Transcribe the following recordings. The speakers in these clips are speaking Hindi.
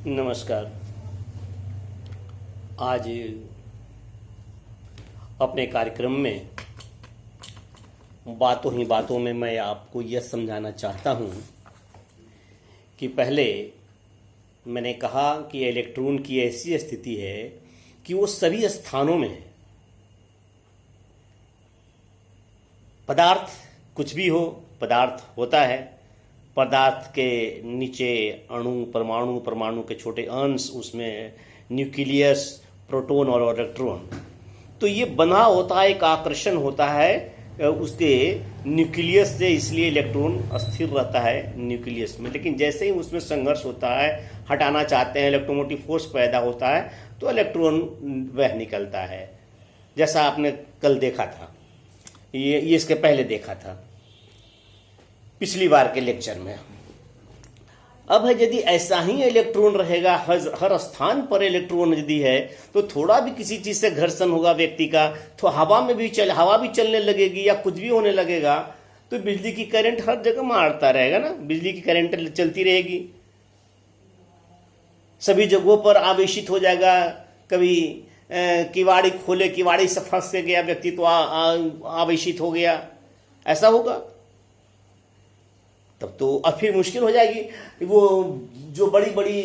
नमस्कार। आज अपने कार्यक्रम में बातों ही बातों में मैं आपको यह समझाना चाहता हूँ कि पहले मैंने कहा कि इलेक्ट्रॉन की ऐसी स्थिति है कि वो सभी स्थानों में है। पदार्थ कुछ भी हो, पदार्थ होता है। पदार्थ के नीचे अणु, परमाणु, परमाणु के छोटे अंश, उसमें न्यूक्लियस, प्रोटॉन और इलेक्ट्रॉन। तो ये बना होता है, एक आकर्षण होता है उसके न्यूक्लियस से, इसलिए इलेक्ट्रॉन स्थिर रहता है न्यूक्लियस में। लेकिन जैसे ही उसमें संघर्ष होता है, हटाना चाहते हैं, इलेक्ट्रोमोटिव फोर्स पैदा होता है, तो इलेक्ट्रॉन वह निकलता है। जैसा आपने कल देखा था, ये इसके पहले देखा था पिछली बार के लेक्चर में। अब है, यदि ऐसा ही इलेक्ट्रॉन रहेगा, हर स्थान पर इलेक्ट्रॉन यदि है, तो थोड़ा भी किसी चीज से घर्षण होगा व्यक्ति का, तो हवा भी चलने लगेगी या कुछ भी होने लगेगा, तो बिजली की करंट हर जगह मारता रहेगा ना। बिजली की करंट चलती रहेगी, सभी जगहों पर आवेशित हो जाएगा। कभी किवाड़ी खोले, किवाड़ी से फंस के गया व्यक्ति तो आवेशित हो गया, ऐसा होगा। तब तो अब फिर मुश्किल हो जाएगी। वो जो बड़ी बड़ी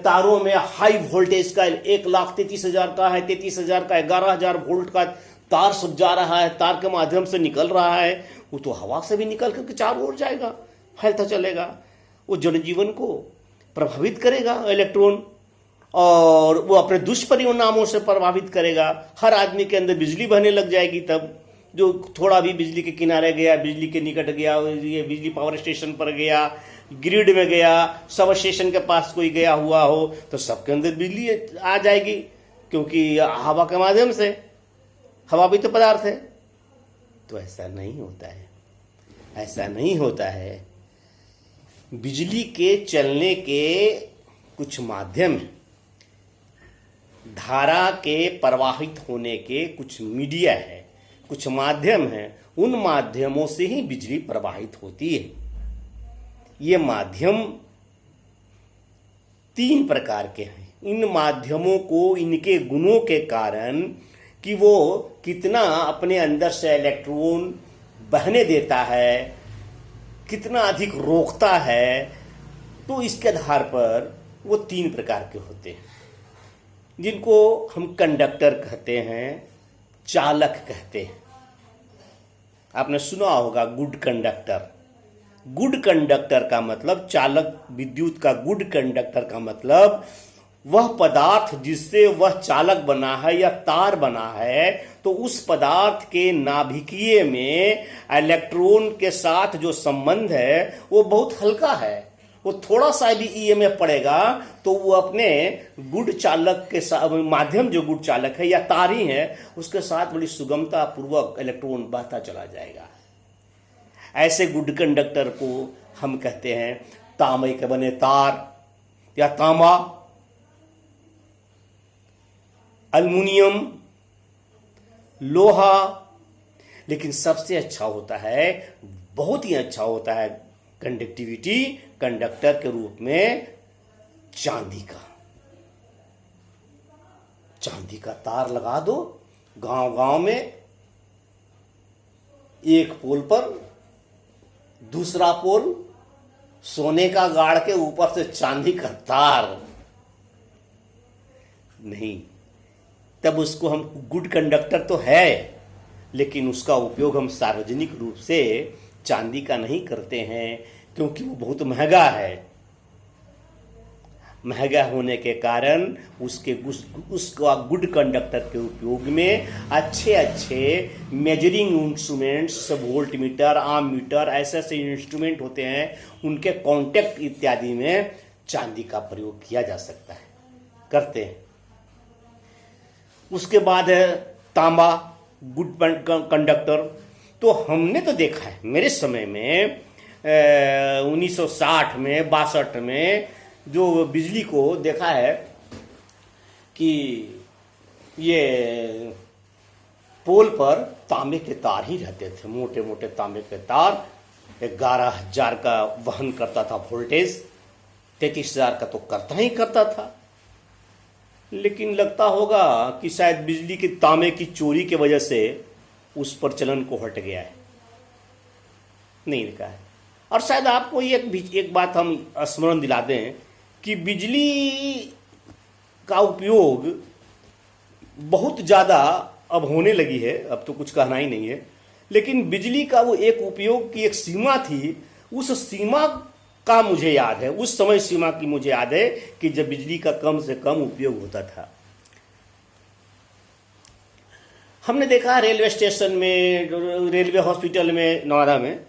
तारों में हाई वोल्टेज का 1,33,000 का है, 33,000 का, 11,000 वोल्ट का तार सब जा रहा है, तार के माध्यम से निकल रहा है, वो तो हवा से भी निकल करके चारों ओर जाएगा, फैलता चलेगा। वो जनजीवन को प्रभावित करेगा इलेक्ट्रॉन, और वो अपने दुष्परिणामों से प्रभावित करेगा। हर आदमी के अंदर बिजली बहने लग जाएगी। तब जो थोड़ा भी बिजली के किनारे गया, बिजली के निकट गया, ये बिजली पावर स्टेशन पर गया, ग्रिड में गया, सब स्टेशन के पास कोई गया हुआ हो, तो सबके अंदर बिजली आ जाएगी, क्योंकि हवा के माध्यम से। हवा भी तो पदार्थ है। तो ऐसा नहीं होता है, ऐसा नहीं होता है। बिजली के चलने के कुछ माध्यम हैं, धारा के प्रवाहित होने के कुछ मीडिया है, कुछ माध्यम हैं। उन माध्यमों से ही बिजली प्रवाहित होती है। ये माध्यम 3 प्रकार के हैं। इन माध्यमों को इनके गुणों के कारण, कि वो कितना अपने अंदर से इलेक्ट्रॉन बहने देता है, कितना अधिक रोकता है, तो इसके आधार पर वो 3 प्रकार के होते हैं, जिनको हम कंडक्टर कहते हैं, चालक कहते हैं। आपने सुना होगा गुड कंडक्टर। गुड कंडक्टर का मतलब चालक, विद्युत का गुड कंडक्टर का मतलब वह पदार्थ जिससे वह चालक बना है या तार बना है, तो उस पदार्थ के नाभिकीय में इलेक्ट्रॉन के साथ जो संबंध है वो बहुत हल्का है। वो थोड़ा सा भी ईएमएफ पड़ेगा तो वो अपने गुड चालक के साथ, माध्यम जो गुड चालक है या तार ही है, उसके साथ बड़ी सुगमता पूर्वक इलेक्ट्रॉन बहता चला जाएगा। ऐसे गुड कंडक्टर को हम कहते हैं तांबे के बने तार, या तांबा, अल्युमिनियम, लोहा। लेकिन सबसे अच्छा होता है, बहुत ही अच्छा होता है कंडक्टिविटी, कंडक्टर के रूप में चांदी का। चांदी का तार लगा दो गांव गांव में, एक पोल पर, दूसरा पोल सोने का गाड़ के ऊपर से चांदी का तार। नहीं, तब उसको हम गुड कंडक्टर तो है, लेकिन उसका उपयोग हम सार्वजनिक रूप से चांदी का नहीं करते हैं, क्योंकि वो बहुत महंगा है। महंगा होने के कारण उसका गुड कंडक्टर के उपयोग में अच्छे अच्छे मेजरिंग इंस्ट्रूमेंट्स, वोल्ट मीटर, आम मीटर, ऐसे ऐसे इंस्ट्रूमेंट होते हैं, उनके कांटेक्ट इत्यादि में चांदी का प्रयोग किया जा सकता है, करते हैं। उसके बाद है तांबा, गुड कंडक्टर। तो हमने तो देखा है, मेरे समय में 1960 में, 62 में जो बिजली को देखा है कि ये पोल पर तांबे के तार ही रहते थे, मोटे मोटे तांबे के तार। 11,000 का वहन करता था वोल्टेज, 33,000 का तो करता ही करता था। लेकिन लगता होगा कि शायद बिजली के तांबे की चोरी की वजह से उस पर चलन को हट गया है, नहीं लिखा है। और शायद आपको एक बात हम स्मरण दिला दें कि बिजली का उपयोग बहुत ज़्यादा अब होने लगी है, अब तो कुछ कहना ही नहीं है। लेकिन बिजली का वो एक उपयोग की एक सीमा थी, उस सीमा का मुझे याद है, उस समय सीमा की मुझे याद है कि जब बिजली का कम से कम उपयोग होता था। हमने देखा रेलवे स्टेशन में, रेलवे हॉस्पिटल में, नवादा में,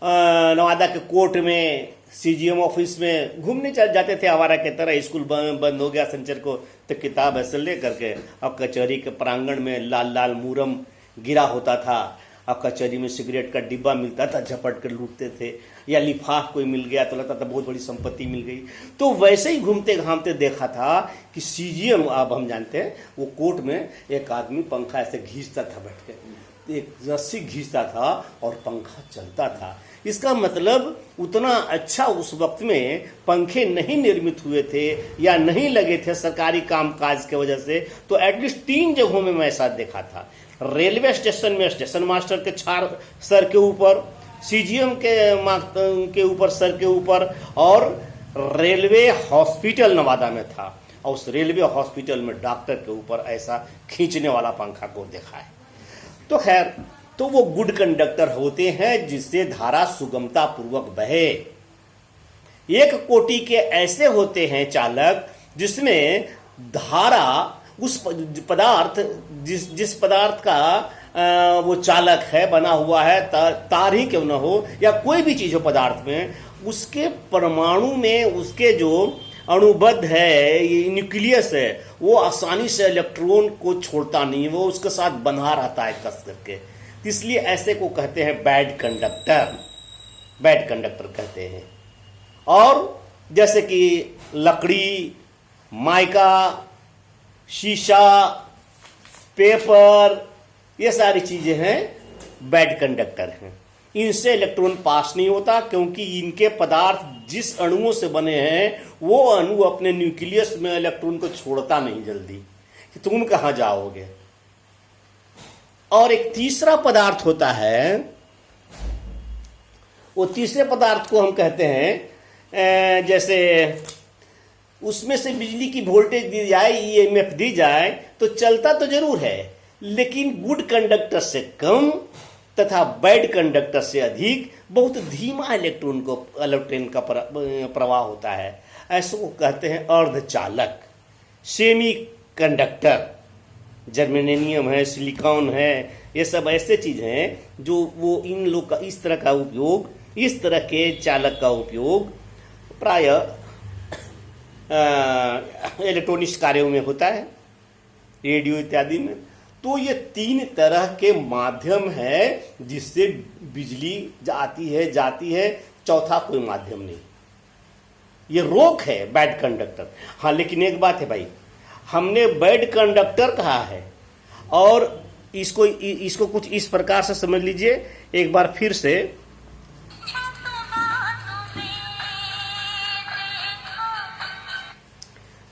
नवादा के कोर्ट में, सीजीएम ऑफिस में घूमने चल जाते थे आवारा की तरह। स्कूल बंद हो गया शनिचर को तो किताब ऐसे ले करके, अब कचहरी के प्रांगण में लाल लाल मुरम गिरा होता था, अब कचहरी में सिगरेट का डिब्बा मिलता था, झपट कर लूटते थे, या लिफाफ कोई मिल गया तो लगता था बहुत बड़ी संपत्ति मिल गई। तो वैसे ही घूमते घामते देखा था कि सीजीएम, अब हम जानते हैं, वो कोर्ट में एक आदमी पंखा ऐसे घींचता था, बैठ के एक रस्सी घींचता था और पंखा चलता था। इसका मतलब उतना अच्छा उस वक्त में पंखे नहीं निर्मित हुए थे या नहीं लगे थे सरकारी कामकाज के वजह से। तो एटलीस्ट 3 जगहों में मैं ऐसा देखा था। रेलवे स्टेशन में स्टेशन मास्टर के सर के ऊपर, सीजीएम के ऊपर सर के ऊपर, और रेलवे हॉस्पिटल नवादा में था, और उस रेलवे हॉस्पिटल में डॉक्टर के ऊपर ऐसा खींचने वाला पंखा को देखा है। तो खैर, तो वो गुड कंडक्टर होते हैं जिससे धारा सुगमता पूर्वक बहे। एक कोटि के ऐसे होते हैं चालक जिसमें धारा, उस पदार्थ, जिस पदार्थ का वो चालक है, बना हुआ है, तार ही क्यों न हो या कोई भी चीज हो पदार्थ में, उसके परमाणु में उसके जो अणुबद्ध है, ये न्यूक्लियस है, वो आसानी से इलेक्ट्रॉन को छोड़ता नहीं, वो उसके साथ बंधा रहता है कस करके। इसलिए ऐसे को कहते हैं बैड कंडक्टर, बैड कंडक्टर कहते हैं। और जैसे कि लकड़ी, माइका, शीशा, पेपर, ये सारी चीजें हैं बैड कंडक्टर हैं। इनसे इलेक्ट्रॉन पास नहीं होता क्योंकि इनके पदार्थ जिस अणुओं से बने हैं वो अणु अपने न्यूक्लियस में इलेक्ट्रॉन को छोड़ता नहीं जल्दी, कि तुम कहां जाओगे। और एक तीसरा पदार्थ होता है, वो तीसरे पदार्थ को हम कहते हैं, जैसे उसमें से बिजली की वोल्टेज दी जाए, ईएमएफ दी जाए तो चलता तो जरूर है, लेकिन गुड कंडक्टर से कम तथा बैड कंडक्टर से अधिक बहुत धीमा इलेक्ट्रॉन का प्रवाह होता है। ऐसे को कहते हैं अर्धचालक, सेमी कंडक्टर। जर्मेनियम है, सिलिकॉन है, ये सब ऐसे चीज हैं जो वो इन लोग का इस तरह का उपयोग, इस तरह के चालक का उपयोग प्राय इलेक्ट्रॉनिक्स कार्यों में होता है, रेडियो इत्यादि में। तो ये 3 तरह के माध्यम है जिससे बिजली आती है, जाती है, चौथा कोई माध्यम नहीं। ये रोक है बैड कंडक्टर। हाँ, लेकिन एक बात है भाई, हमने बैड कंडक्टर कहा है और इसको कुछ इस प्रकार से समझ लीजिए एक बार फिर से।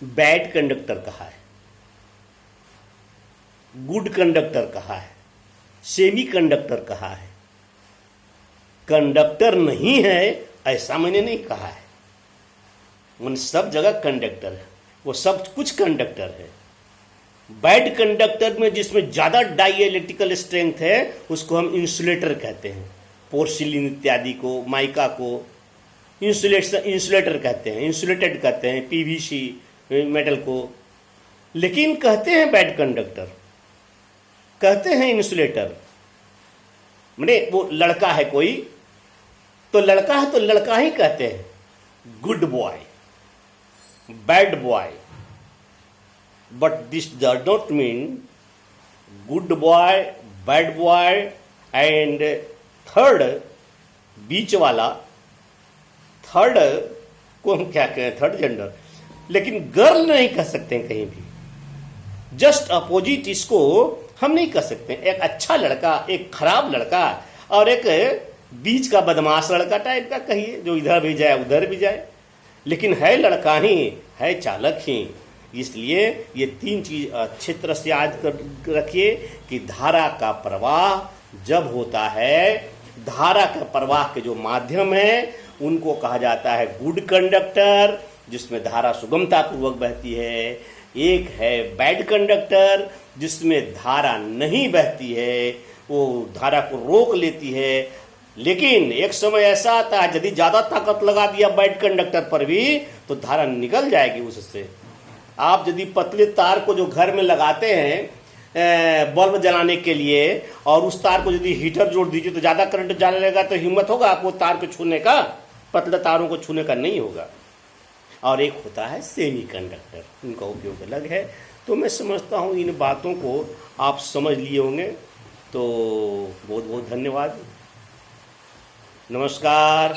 बैड कंडक्टर कहा है, गुड कंडक्टर कहा है, सेमी कंडक्टर कहा है, कंडक्टर नहीं है ऐसा मैंने नहीं कहा है। मन सब जगह कंडक्टर है, वो सब कुछ कंडक्टर है। बैड कंडक्टर में जिसमें ज्यादा डाई इलेक्ट्रिकल स्ट्रेंथ है उसको हम इंसुलेटर कहते हैं। पोर्सिलिन इत्यादि को, माइका को इंसुलेटर कहते हैं, इंसुलेटेड कहते हैं, पीवीसी मेटल को। लेकिन कहते हैं बैड कंडक्टर, कहते हैं इंसुलेटर। मैंने वो लड़का है कोई, तो लड़का है तो लड़का ही कहते हैं, good boy, bad boy. But this does not mean good boy, bad boy and third, बीच वाला, थर्ड को हम क्या कहें, थर्ड जेंडर। लेकिन गर्ल नहीं कह सकते हैं कहीं भी। जस्ट अपोजिट इसको हम नहीं कह सकते। एक अच्छा लड़का, एक खराब लड़का, और एक बीच का बदमाश लड़का टाइप का कहिए, जो इधर भी जाए उधर भी जाए। लेकिन है लड़का ही, है चालक ही। इसलिए ये 3 चीज अच्छी तरह से याद कर रखिए कि धारा का प्रवाह जब होता है, धारा के प्रवाह के जो माध्यम है उनको कहा जाता है गुड कंडक्टर, जिसमें धारा सुगमता पूर्वक बहती है। एक है बैड कंडक्टर, जिसमें धारा नहीं बहती है, वो धारा को रोक लेती है। लेकिन एक समय ऐसा आता है यदि ज्यादा ताकत लगा दिया बैड कंडक्टर पर भी तो धारा निकल जाएगी उससे। आप यदि पतले तार को जो घर में लगाते हैं बल्ब जलाने के लिए, और उस तार को यदि हीटर जोड़ दीजिए तो ज्यादा करंट जाने लगेगा, तो हिम्मत होगा आपको तार को छूने का? पतले तारों को छूने का नहीं होगा। और एक होता है सेमी कंडक्टर, उनका उपयोग अलग है। तो मैं समझता हूँ इन बातों को आप समझ लिए होंगे। तो बहुत बहुत धन्यवाद, नमस्कार।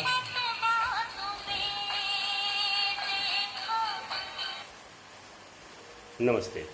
नमस्ते।